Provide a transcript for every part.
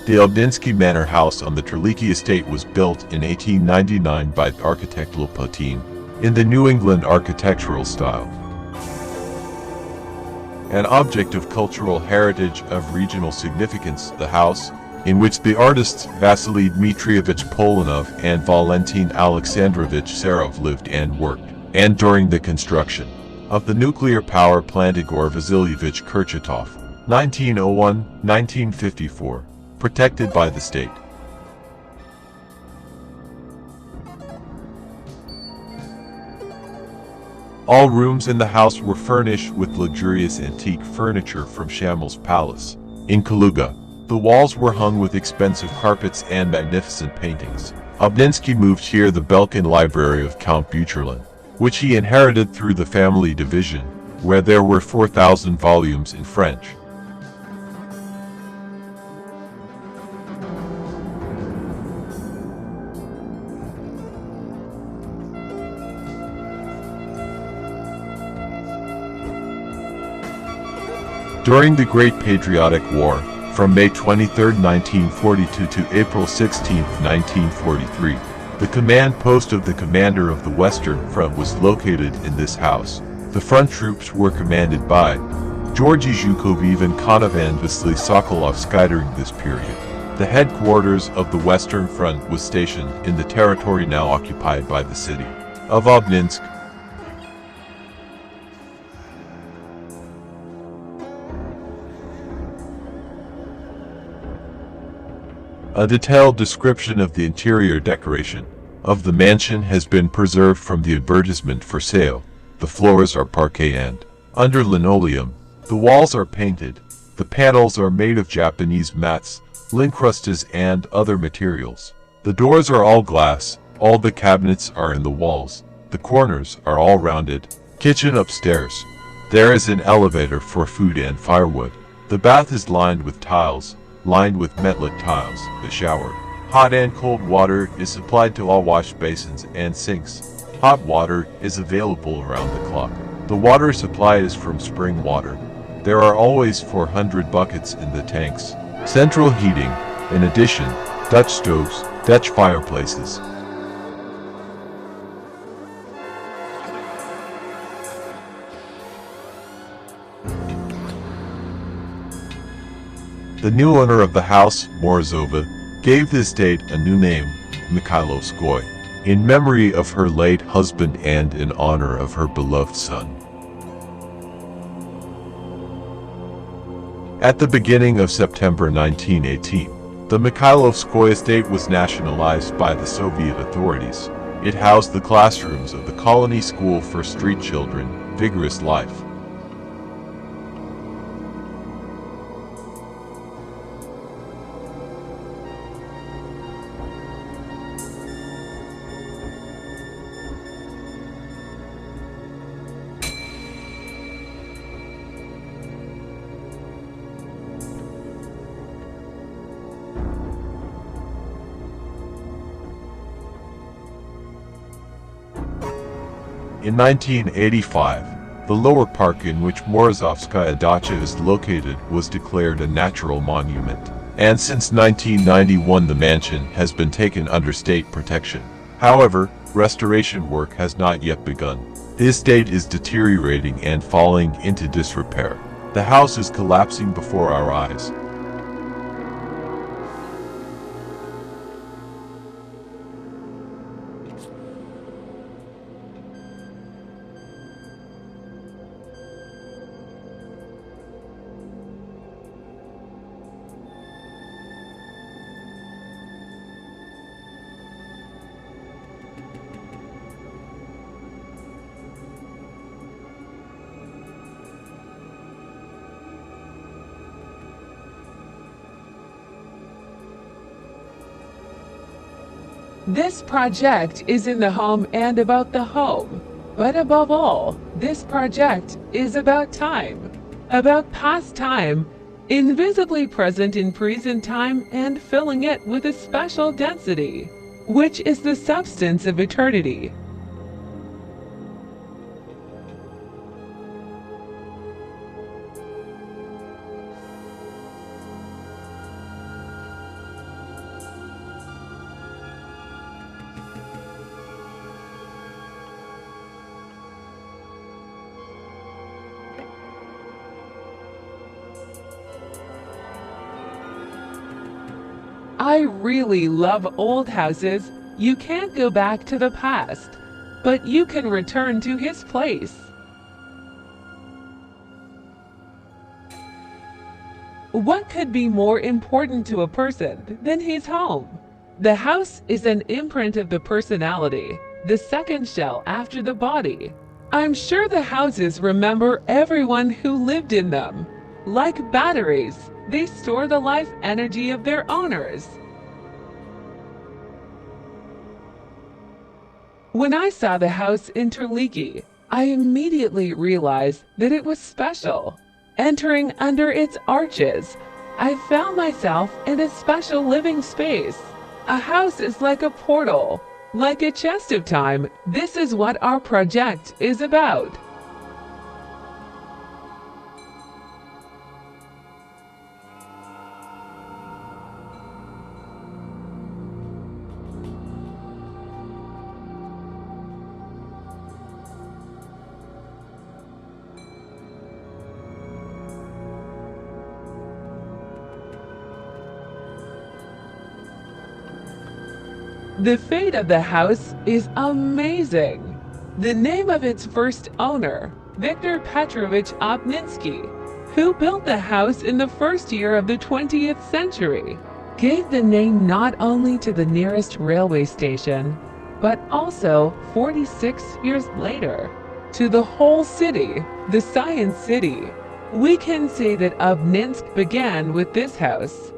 The Obninsky manor house on the Treliki estate was built in 1899 by architect Lopatin in the New England architectural style. An object of cultural heritage of regional significance, the house, in which the artists Vasily Dmitrievich Polonov and Valentin Alexandrovich Serov lived and worked, and during the construction of the nuclear power plant Igor Vasilyevich Kurchatov, 1901-1954, protected by the state. All rooms in the house were furnished with luxurious antique furniture from Shamel's Palace in Kaluga. The walls were hung with expensive carpets and magnificent paintings. Obninsky moved here the Belkin library of Count Bucherlin, which he inherited through the family division, where there were 4,000 volumes in French. During the Great Patriotic War, from May 23, 1942 to April 16, 1943, the command post of the commander of the Western Front was located in this house. The front troops were commanded by Georgy Zhukov, Ivankanov and Vasily Sokolovsky. During this period, the headquarters of the Western Front was stationed in the territory now occupied by the city of Obninsk. A detailed description of the interior decoration of the mansion has been preserved from the advertisement for sale. The floors are parquet and under linoleum. The walls are painted. The panels are made of Japanese mats, lincrustas and other materials. The doors are all glass. All the cabinets are in the walls. The corners are all rounded. Kitchen upstairs. There is an elevator for food and firewood. The bath is lined with tiles. Lined with metallic tiles. The shower, hot and cold water, is supplied to all wash basins and sinks. Hot water is available around the clock. The water supply is from spring water. There are always 400 buckets in the tanks. Central heating. In addition, Dutch stoves, Dutch fireplaces. The new owner of the house, Morozova, gave this estate a new name, Mikhailovskoy, in memory of her late husband and in honor of her beloved son. At the beginning of September 1918, the Mikhailovskoy estate was nationalized by the Soviet authorities. It housed the classrooms of the colony school for street children, Vigorous Life. In 1985, the lower park in which Morozovskaya Dacha is located was declared a natural monument, and since 1991 the mansion has been taken under state protection. However, restoration work has not yet begun. The estate is deteriorating and falling into disrepair. The house is collapsing before our eyes. This project is in the home and about the home, but above all, this project is about time, about past time, invisibly present in present time and filling it with a special density, which is the substance of eternity. I really love old houses. You can't go back to the past, but you can return to his place. What could be more important to a person than his home? The house is an imprint of the personality, the second shell after the body. I'm sure the houses remember everyone who lived in them. Like batteries, they store the life energy of their owners. When I saw the house in Terliki, I immediately realized that it was special. Entering under its arches, I found myself in a special living space. A house is like a portal, like a chest of time. This is what our project is about. The fate of the house is amazing. The name of its first owner, Viktor Petrovich Obninsky, who built the house in the first year of the 20th century, gave the name not only to the nearest railway station, but also 46 years later, to the whole city, the Science City. We can say that Obninsk began with this house.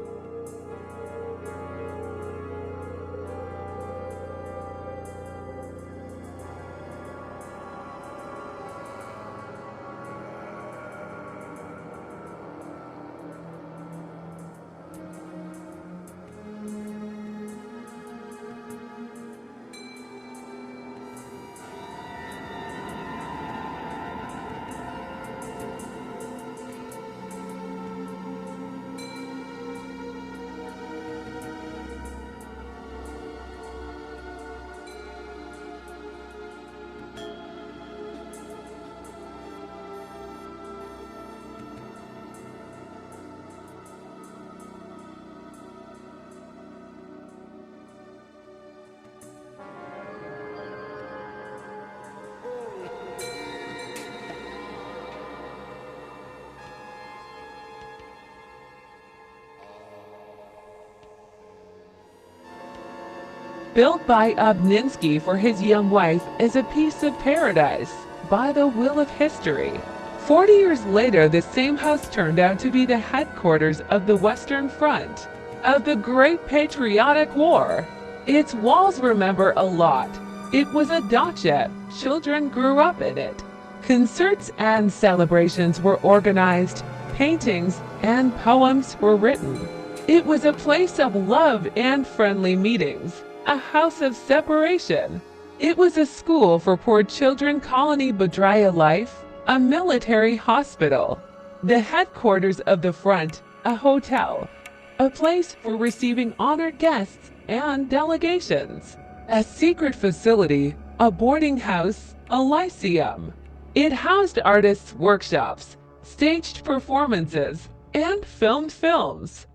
Built by Obninsky for his young wife as a piece of paradise, by the will of history. 40 years later, the same house turned out to be the headquarters of the Western Front of the Great Patriotic War. Its walls remember a lot. It was a dacha. Children grew up in it. Concerts and celebrations were organized. Paintings and poems were written. It was a place of love and friendly meetings. A house of separation. It was a school for poor children, colony Badraya life, a military hospital, the headquarters of the front, a hotel, a place for receiving honored guests and delegations, a secret facility, a boarding house, a lyceum. It housed artists' workshops, staged performances, and filmed films.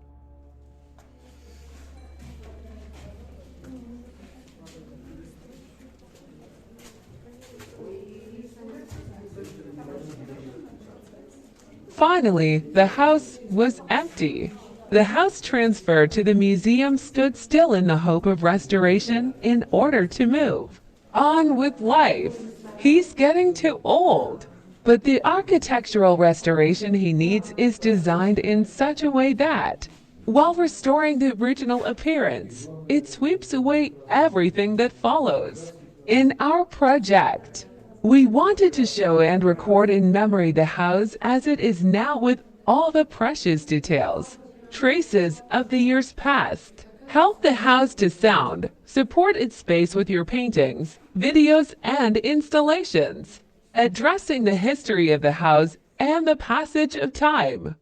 Finally, the house was empty. The house transferred to the museum stood still in the hope of restoration in order to move on with life. He's getting too old, but the architectural restoration he needs is designed in such a way that, while restoring the original appearance, it sweeps away everything that follows. In our project, we wanted to show and record in memory the house as it is now with all the precious details, traces of the years past. Help the house to sound. Support its space with your paintings, videos, and installations, addressing the history of the house and the passage of time.